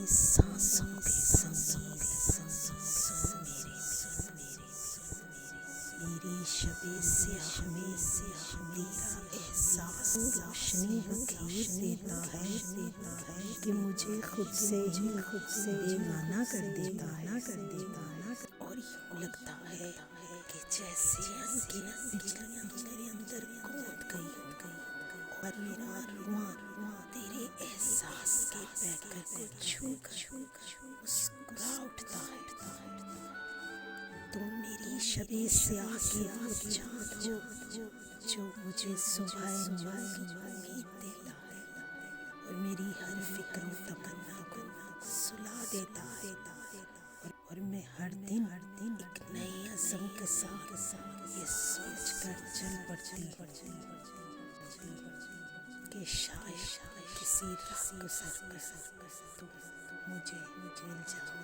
सांसों के मेरी शबे स्याह में तेरा एहसास रोशनी बखेर देता है कि मुझे खुद से बेगाना कर देता है। और यूं लगता है कि जैसे अनगिनत बिजलियां मेरे अंदर कूद गई और मेरा रुआं तेरे एहसास के पैकर को छू मुस्कुरा उठता है। तुम मेरी शबे स्याह की वो चाँद हो जो मुझे सुबह नूर की उम्मीद देता है और मेरी हर फिक्र तमन्ना को सुला देता है। और मैं हर दिन एक नए अज़म के साथ ये सोच कर चल पड़ती कि शायद किसी राह गुज़र कर तुम मुझे मिल जाओ।